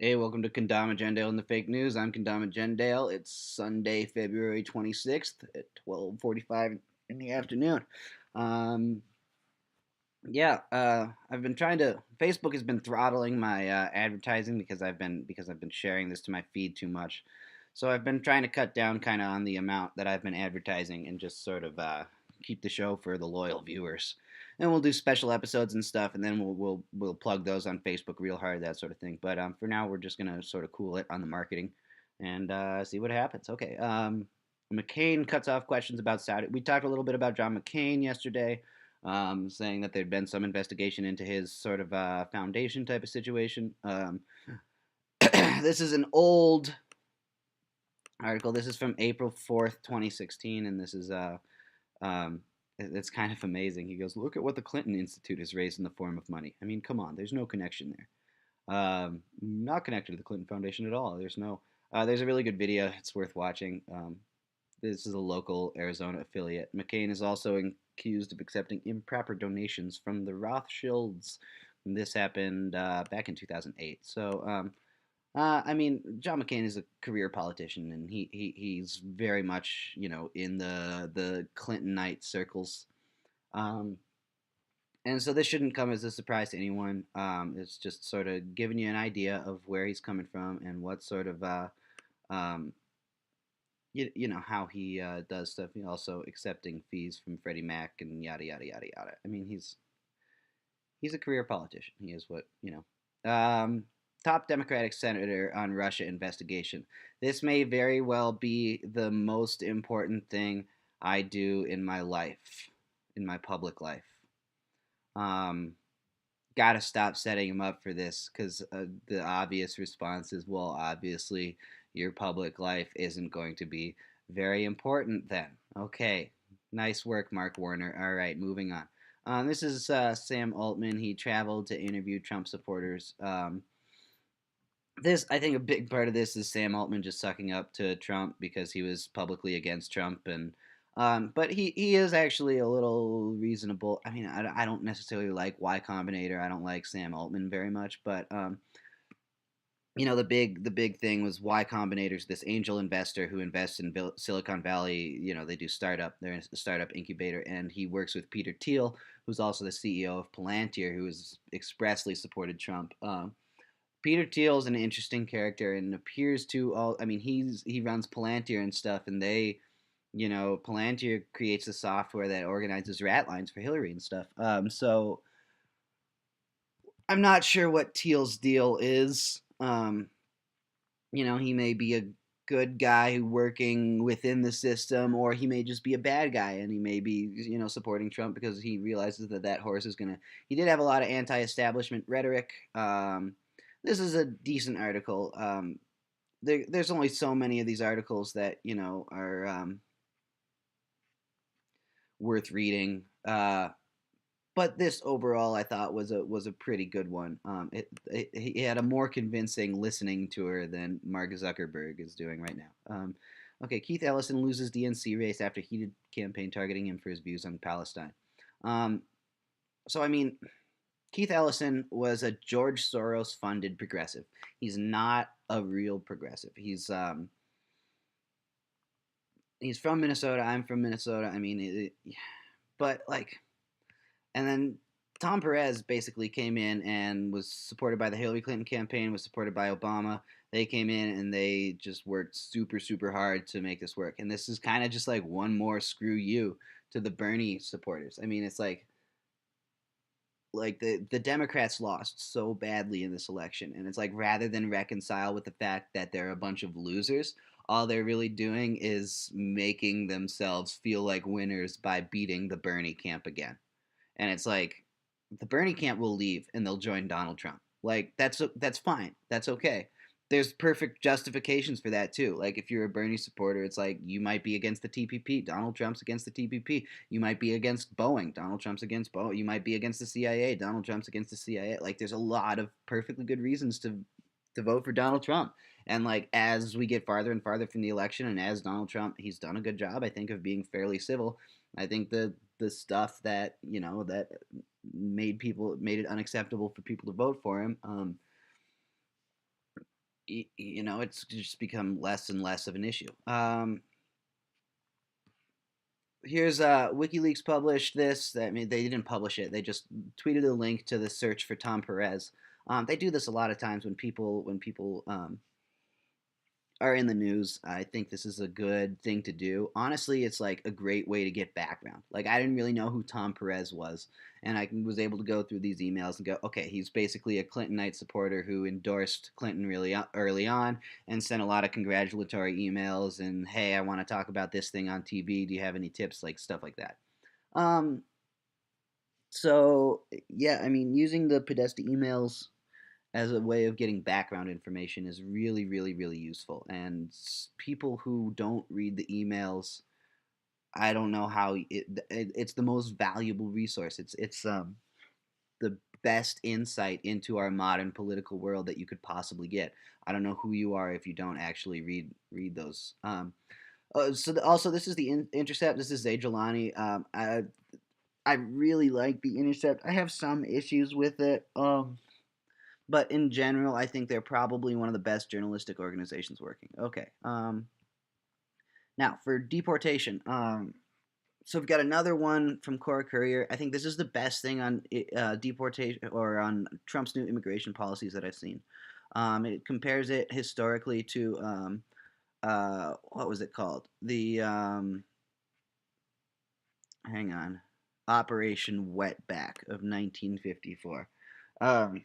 Hey, welcome to Kendama, Gendale, and the Fake News. I'm Kendama Gendale. It's Sunday, February 26th at 12:45 in the afternoon. Um, I've been trying to. Facebook has been throttling my advertising because I've been sharing this to my feed too much. So I've been trying to cut down kind of on the amount that I've been advertising and just sort of keep the show for the loyal viewers. And we'll do special episodes and stuff, and then we'll plug those on Facebook real hard, that sort of thing. But for now, we're just gonna sort of cool it on the marketing and see what happens. Okay. McCain cuts off questions about Saudi. We talked a little bit about John McCain yesterday, saying that there'd been some investigation into his sort of foundation type of situation. This is an old article. This is from April 4th, 2016, and this is um, it's kind of amazing. He goes, "Look at what the Clinton Institute has raised in the form of money. I mean, come on, there's no connection there. Not connected to the Clinton Foundation at all. There's no. There's a really good video. It's worth watching. This is a local Arizona affiliate. McCain is also accused of accepting improper donations from the Rothschilds. This happened back in 2008. I mean, John McCain is a career politician, and he's very much in the Clintonite circles. Um, and so this shouldn't come as a surprise to anyone. It's just sort of giving you an idea of where he's coming from and what sort of um, how he does stuff. He also accepting fees from Freddie Mac and yada yada yada yada. I mean, he's a career politician. He is what you know. Top Democratic senator on Russia investigation. This may very well be the most important thing I do in my life, in my public life. Um, Gotta stop setting him up for this because the obvious response is, well, obviously your public life isn't going to be very important then. Okay, nice work, Mark Warner. All right, moving on. This is Sam Altman. He traveled to interview Trump supporters. I think a big part of this is Sam Altman just sucking up to Trump because he was publicly against Trump, and but he is actually a little reasonable. I mean, I don't necessarily like Y Combinator. I don't like Sam Altman very much, but the big thing was Y Combinator's this angel investor who invests in Silicon Valley. They do startup. They're a startup incubator, and he works with Peter Thiel, who's also the CEO of Palantir, who has expressly supported Trump. Peter Thiel is an interesting character and appears to all. I mean, he runs Palantir and stuff, and Palantir creates the software that organizes rat lines for Hillary and stuff. So I'm not sure what Thiel's deal is. He may be a good guy working within the system, or he may just be a bad guy, and he may be supporting Trump because he realizes that horse is gonna. He did have a lot of anti-establishment rhetoric. This is a decent article. There's only so many of these articles that are worth reading. But this overall, I thought was a pretty good one. He had a more convincing listening tour than Mark Zuckerberg is doing right now. Okay, Keith Ellison loses DNC race after heated campaign targeting him for his views on Palestine. Um, so I mean, Keith Ellison was a George Soros funded progressive. He's not a real progressive. He's from Minnesota. I'm from Minnesota. I mean, but like, and then Tom Perez basically came in and was supported by the Hillary Clinton campaign, was supported by Obama. They came in and they just worked super, super hard to make this work. And this is kind of just like one more screw you to the Bernie supporters. I mean, it's like the Democrats lost so badly in this election, and it's like rather than reconcile with the fact that they're a bunch of losers, all they're really doing is making themselves feel like winners by beating the Bernie camp again. And it's like the Bernie camp will leave and they'll join Donald Trump. Like that's fine. That's okay. There's perfect justifications for that too. Like if you're a Bernie supporter, it's like you might be against the TPP. Donald Trump's against the TPP. You might be against Boeing. Donald Trump's against Boeing. You might be against the CIA. Donald Trump's against the CIA. Like there's a lot of perfectly good reasons to vote for Donald Trump. And like as we get farther and farther from the election, and as Donald Trump, he's done a good job, I think, of being fairly civil. I think the stuff that that made it unacceptable for people to vote for him. it's just become less and less of an issue. Here's WikiLeaks published this. I mean, they didn't publish it. They just tweeted a link to the search for Tom Perez. They do this a lot of times when people are in the news. I think this is a good thing to do. Honestly, it's like a great way to get background. Like I didn't really know who Tom Perez was, and I was able to go through these emails and go, okay, he's basically a Clintonite supporter who endorsed Clinton really early on and sent a lot of congratulatory emails and hey, I want to talk about this thing on TV. Do you have any tips? Like stuff like that. Um, so yeah, I mean, using the Podesta emails as a way of getting background information is really, really, really useful. And people who don't read the emails, I don't know how it's the most valuable resource. It's the best insight into our modern political world that you could possibly get. I don't know who you are if you don't actually read those. Also, this is the Intercept. This is Zay Jelani. I really like the Intercept. I have some issues with it. But in general, I think they're probably one of the best journalistic organizations working. Okay. Now for deportation. So we've got another one from Cora Courier. I think this is the best thing on deportation or on Trump's new immigration policies that I've seen. It compares it historically to what was it called? The hang on, Operation Wetback of 1954. Um,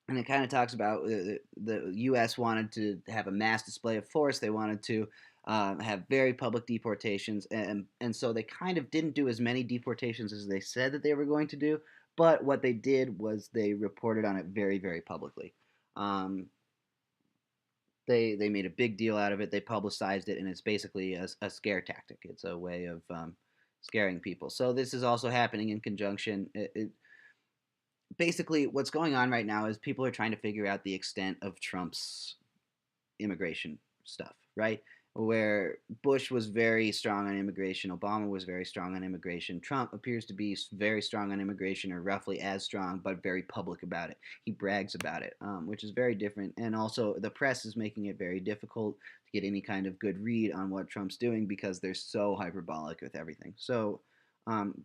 and it kind of talks about the U.S. wanted to have a mass display of force. They wanted to have very public deportations, and so they kind of didn't do as many deportations as they said that they were going to do. But what they did was they reported on it very, very publicly. Um, they made a big deal out of it. They publicized it, and it's basically a scare tactic. It's a way of scaring people. So this is also happening in conjunction. Basically what's going on right now is people are trying to figure out the extent of Trump's immigration stuff, right? Where Bush was very strong on immigration, Obama was very strong on immigration. Trump appears to be very strong on immigration, or roughly as strong, but very public about it. He brags about it, which is very different. And also, the press is making it very difficult to get any kind of good read on what Trump's doing because they're so hyperbolic with everything. So,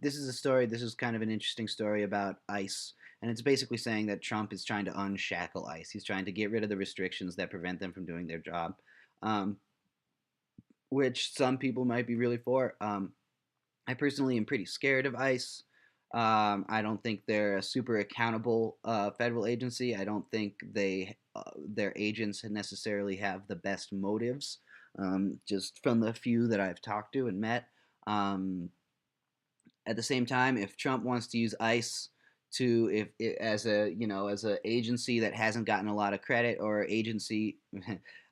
this is a story. This is kind of an interesting story about ICE, and it's basically saying that Trump is trying to unshackle ICE. He's trying to get rid of the restrictions that prevent them from doing their job, um, which some people might be really for. I personally am pretty scared of ICE. I don't think they're a super accountable federal agency. I don't think their agents necessarily have the best motives. Just from the few that I've talked to and met. At the same time, if Trump wants to use ICE to if as a as a agency that hasn't gotten a lot of credit or agency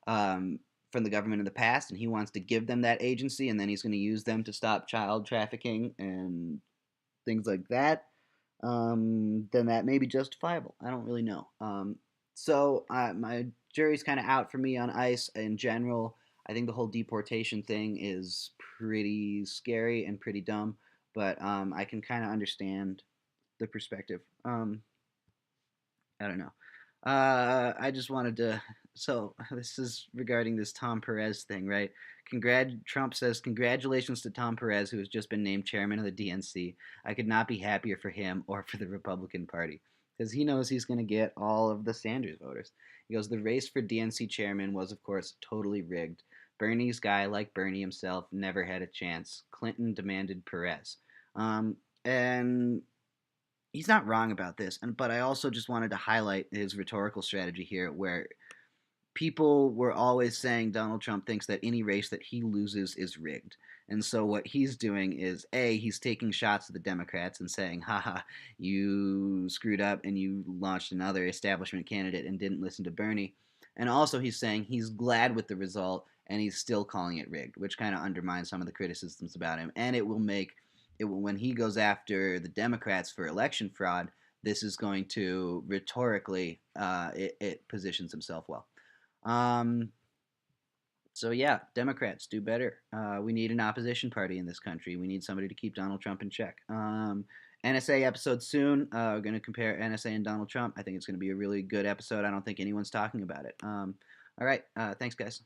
um, from the government in the past, and he wants to give them that agency, and then he's going to use them to stop child trafficking and things like that, then that may be justifiable. I don't really know. So my jury's kind of out for me on ICE in general. I think the whole deportation thing is pretty scary and pretty dumb, but I can kind of understand the perspective. I don't know. I just wanted to. So this is regarding this Tom Perez thing, right? Trump says congratulations to Tom Perez, who has just been named chairman of the DNC. I could not be happier for him or for the Republican Party because he knows he's going to get all of the Sanders voters. He goes, the race for DNC chairman was, of course, totally rigged. Bernie's guy, like Bernie himself, never had a chance. Clinton demanded Perez. And he's not wrong about this, but I also just wanted to highlight his rhetorical strategy here, where people were always saying Donald Trump thinks that any race that he loses is rigged. And so what he's doing is he's taking shots at the Democrats and saying, haha, you screwed up and you launched another establishment candidate and didn't listen to Bernie. And also he's saying he's glad with the result and he's still calling it rigged, which kind of undermines some of the criticisms about him. And when he goes after the Democrats for election fraud, this is going to rhetorically, it positions himself well. Um, so yeah, Democrats do better. We need an opposition party in this country. We need somebody to keep Donald Trump in check. NSA episode soon. We're going to compare NSA and Donald Trump. I think it's going to be a really good episode. I don't think anyone's talking about it. All right. Thanks, guys.